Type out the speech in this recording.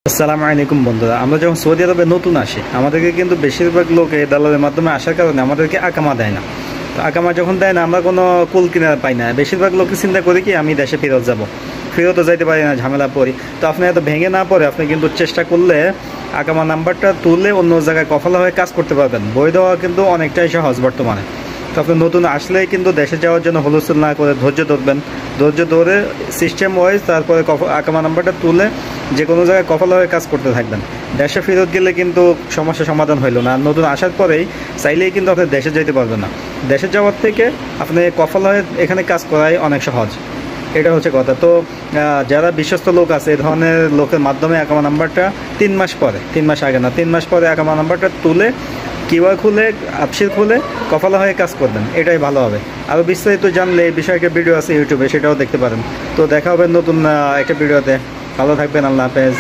আসসালামু আলাইকুম বন্ধুরা, আমরা যখন সৌদি আরবে নতুন আসি আমাদেরকে কিন্তু বেশিরভাগ লোক এই দালালের মাধ্যমে আসার কারণে আমাদেরকে আকামা দেয় না। তো আকামা যখন দেয় না আমরা কোনো কুল কিনারা পাই না। বেশিরভাগ লোককে চিন্তা করি কি আমি দেশে ফেরত যাব, ফেরতও যাইতে পারি না, ঝামেলা পড়ি। তো আপনি এত ভেঙে না পড়ে আপনি কিন্তু চেষ্টা করলে আকামা নাম্বারটা তুলে অন্য জায়গায় কফলা হয়ে কাজ করতে পারবেন। বই দেওয়া কিন্তু অনেকটাই সহজ বর্তমানে। তো আপনি নতুন আসলেই কিন্তু দেশে যাওয়ার জন্য হুলস্থুল না করে ধৈর্য ধরবেন। ধৈর্য ধরে সিস্টেম ওয়াইজ তারপরে আকামা নাম্বারটা তুলে যে কোনো জায়গায় কফলা হয়ে কাজ করতে থাকবেন। দেশে ফেরত গেলে কিন্তু সমস্যার সমাধান হইল না। নতুন আসার পরেই চাইলেই কিন্তু আপনি দেশে যেতে পারবেন না। দেশে যাওয়ার থেকে আপনি কফলা হয়ে এখানে কাজ করাই অনেক সহজ। এটা হচ্ছে কথা। তো যারা বিশ্বস্ত লোক আছে এই ধরনের লোকের মাধ্যমে আকামা নাম্বারটা 3 মাস পরে, 3 মাস আগে না, 3 মাস পরে আকামা নাম্বারটা তুলে কিউআর খুলে আপসিল খুলে কফলা হয়ে কাজ করবেন, এটাই ভালো হবে। আরও বিস্তারিত জানলে এই বিষয়ে একটা ভিডিও আছে ইউটিউবে, সেটাও দেখতে পারেন। তো দেখা হবে নতুন একটা ভিডিওতে। ভালো থাকবেন, আল্লাহ হাফেজ।